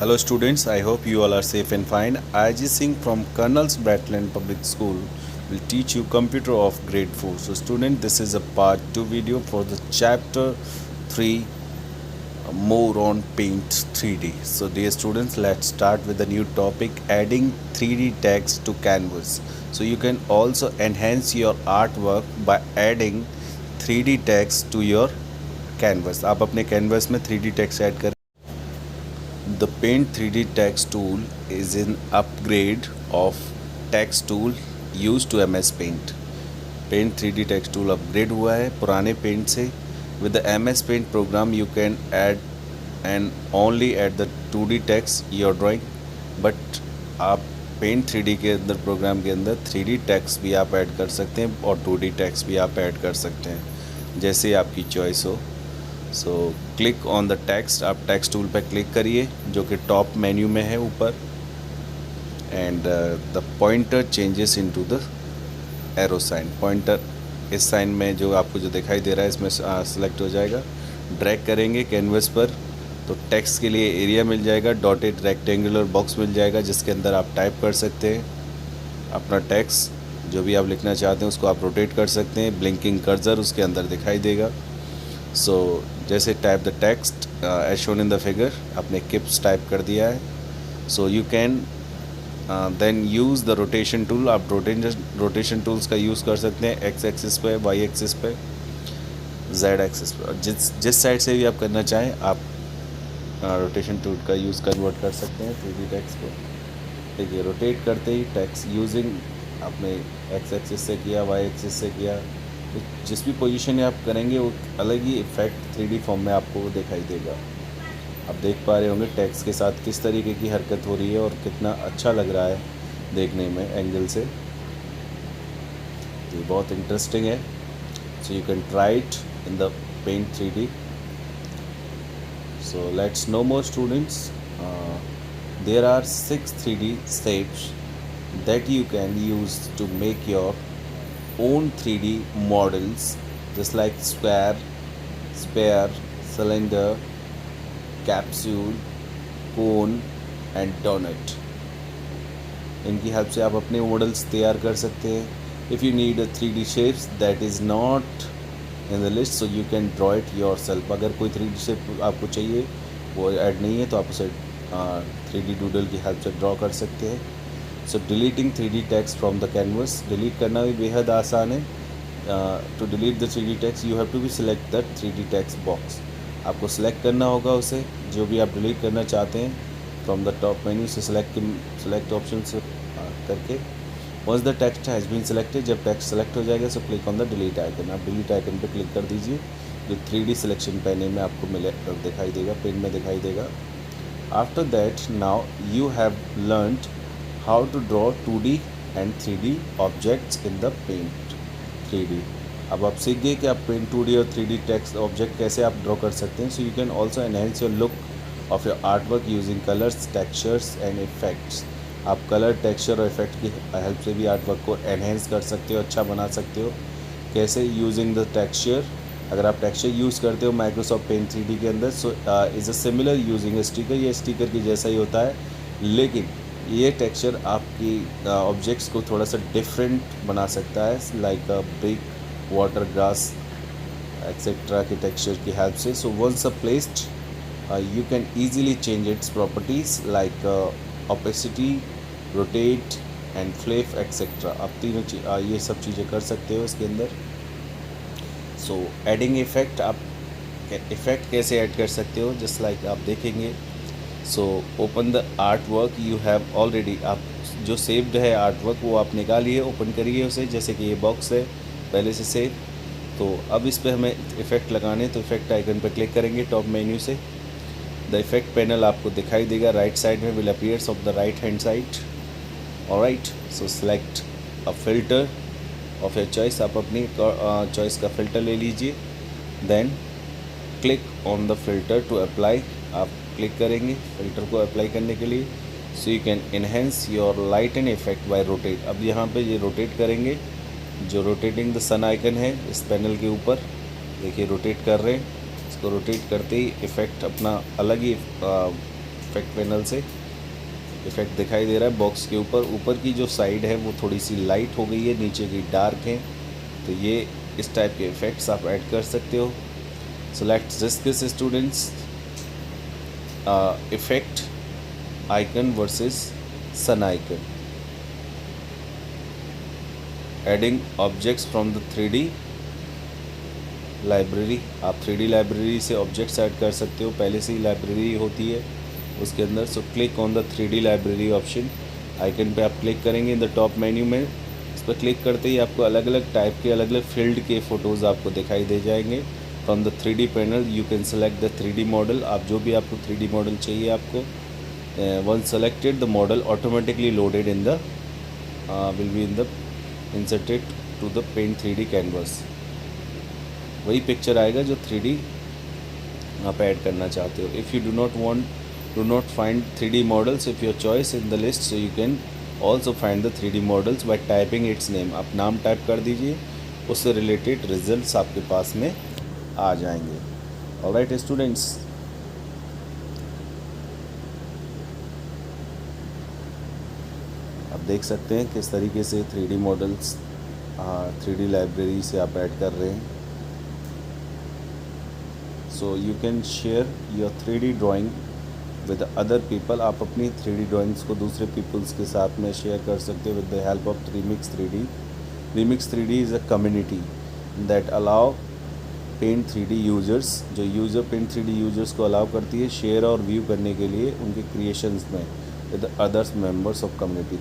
Hello students, I hope you all are safe and fine. IJ Singh from Colonel's Bratland Public School will teach you computer of grade 4. So student, this is a part 2 video for the chapter 3 more on paint 3D. So dear students, let's start with the new topic, adding 3D text to canvas. So you can also enhance your artwork by adding 3D text to your canvas. आप अपने canvas में 3D text add कर The Paint 3D text tool is an upgrade of text tool used to MS Paint. Paint 3D text tool upgrade हुआ है पुराने Paint से. With the MS Paint program you can add and only add the 2D text your drawing, but आप Paint 3D के अंदर programme के अंदर 3D text भी आप ऐड कर सकते हैं और 2D text भी आप ऐड कर सकते हैं, जैसे आपकी चॉइस हो. So click on the text, आप टेक्स्ट टूल पर क्लिक करिए जो कि टॉप मेन्यू में है ऊपर, and the pointer changes into the arrow sign. Pointer इस साइन में जो आपको जो दिखाई दे रहा है इसमें सेलेक्ट हो जाएगा. ड्रैग करेंगे कैनवस पर तो टेक्स्ट के लिए एरिया मिल जाएगा, डॉटेड रेक्टेंगुलर बॉक्स मिल जाएगा जिसके अंदर आप टाइप कर सकते हैं अपना टेक्स्ट. जो भी आप लिखना चाहते हैं उसको आप रोटेट कर सकते हैं. ब्लिंकिंग कर्सर उसके अंदर दिखाई देगा. सो जैसे type the text as shown in the figure, आपने किप्स टाइप कर दिया है. So you can then use the rotation tool. आप रोटेशन टूल्स का यूज़ कर सकते हैं एक्स एक्सिस पे, वाई एक्सिस पे, जेड एक्सिस पे, जिस साइड से भी आप करना चाहें आप रोटेशन टूल का यूज़ कन्वर्ट कर सकते हैं 3D टेक्स्ट को. देखिए रोटेट करते ही टेक्स्ट यूजिंग आपने एक्स एक्सिस से किया, वाई एक्सिस से किया, तो जिस भी पोजीशन में आप करेंगे वो अलग ही इफेक्ट 3D फॉर्म में आपको दिखाई देगा. आप देख पा रहे होंगे टेक्स्ट के साथ किस तरीके की हरकत हो रही है और कितना अच्छा लग रहा है देखने में एंगल से. तो ये बहुत इंटरेस्टिंग है. So you can try it in the paint 3D. So let's know more students. There are 6 3D steps that you can use to make your own 3D models, just like square, sphere, cylinder, capsule, cone and donut. इनकी help से आप अपने models तैयार कर सकते हैं. If you need a 3D shapes that is not in the list, so you can draw it yourself. अगर कोई 3D शेप आपको चाहिए वो ऐड नहीं है तो आप उसे 3D डूडल की हेल्प से ड्रॉ कर सकते हैं. So deleting 3D text from the canvas, delete करना भी बेहद आसान है. To delete the 3D text you have to be select the 3D text box. आपको सिलेक्ट करना होगा उसे, जो भी आप डिलीट करना चाहते हैं फ्रॉम द टॉप मेन्यू से सिलेक्ट ऑप्शन से करके. Once the text has been selected, जब टेक्स्ट सेलेक्ट हो जाएगा so click on the delete icon. आप डिलीट आइकन पे क्लिक कर दीजिए. जो 3D सिलेक्शन पैन में आपको दिखाई देगा, पेन में दिखाई देगा. After that now you have learned how to draw 2D and 3D objects in the Paint 3D. अब आप सीख गए कि आप Paint 2D और 3D टेक्स्ट ऑब्जेक्ट कैसे आप ड्रॉ कर सकते हैं. सो you can also enhance your look of your art work using colours, textures and effects. आप कलर, टेक्सचर और इफेक्ट की हेल्प से भी आर्ट वर्क को एनहेंस कर सकते हो, अच्छा बना सकते हो. कैसे? Using the texture. अगर आप टेक्सचर यूज़ करते हो माइक्रोसॉफ्ट पेंट 3D के अंदर, so is a similar using sticker. ये स्टिकर की जैसा ही होता है, लेकिन ये टेक्सचर आपकी ऑब्जेक्ट्स को थोड़ा सा डिफरेंट बना सकता है, like brick, water, grass etcetera के टेक्सचर की हेल्प से. So once placed you can easily change its properties like opacity, rotate and flip etcetera. आप तीनों ये सब चीज़ें कर सकते हो इसके अंदर. सो एडिंग इफ़ेक्ट, आप इफ़ेक्ट कैसे ऐड कर सकते हो, जस्ट लाइक आप देखेंगे. So open the art work you have already. आप जो सेव्ड है आर्ट वर्क वो आप निकालिए, ओपन करिए उसे. जैसे कि ये बॉक्स है पहले से सेव, तो अब इस पर हमें इफ़ेक्ट लगाने, तो इफ़ेक्ट आइकन पर क्लिक करेंगे टॉप मेन्यू से. द इफ़ेक्ट पैनल आपको दिखाई देगा राइट साइड में, will appears of the right hand side. Alright, so select a filter of your choice. आप अपनी चॉइस का फ़िल्टर ले लीजिए. Then click on the filter to apply. आप क्लिक करेंगे फ़िल्टर को अप्लाई करने के लिए. So you can enhance your light and effect by rotate. अब यहाँ पे ये रोटेट करेंगे, जो रोटेटिंग द सन आइकन है इस पैनल के ऊपर, देखिए रोटेट कर रहे हैं. इसको रोटेट करते ही इफ़ेक्ट अपना अलग ही इफेक्ट पैनल से। इफेक्ट दिखाई दे रहा है बॉक्स के ऊपर। ऊपर की जो साइड है वो थोड़ी सी लाइट हो गई है, नीचे की डार्क है। तो ये इस टाइप के इफ़ेक्ट्स आप ऐड कर सकते हो। So let's discuss students effect icon versus sun icon. Adding objects from the 3D library. आप 3D लाइब्रेरी से ऑब्जेक्ट्स ऐड कर सकते हो, पहले से ही लाइब्रेरी होती है उसके अंदर। सो click on the 3D library option. Icon पे आप क्लिक करेंगे इन द टॉप मेन्यू में। इस पर क्लिक करते ही आपको अलग अलग टाइप के, अलग अलग फील्ड के फ़ोटोज़ आपको दिखाई दे जाएंगे। From the 3D panel you can select the 3D model. आप जो भी आपको 3D मॉडल चाहिए आपको, once selected the model automatically loaded in the will be in the inserted to the paint 3D canvas। वही पिक्चर आएगा जो 3D आप ऐड करना चाहते हो। If you do not find 3D models if your choice in the list, so you can also find the 3D models by typing its name। आप नाम type कर दीजिए, उससे रिलेटेड रिजल्ट्स आपके पास में आ जाएंगे। ऑलराइट स्टूडेंट्स, आप देख सकते हैं किस तरीके से 3D मॉडल्स 3D लाइब्रेरी से आप ऐड कर रहे हैं। सो you can share your 3D drawing with other people. आप अपनी 3D ड्राइंग्स को दूसरे पीपल्स के साथ में शेयर कर सकते हो with the help of Remix 3D। Remix 3D is a community that allow paint 3D users, जो यूज़र पेंट 3D यूजर्स को अलाउ करती है शेयर और व्यू करने के लिए उनके क्रिएशंस में with others members of community.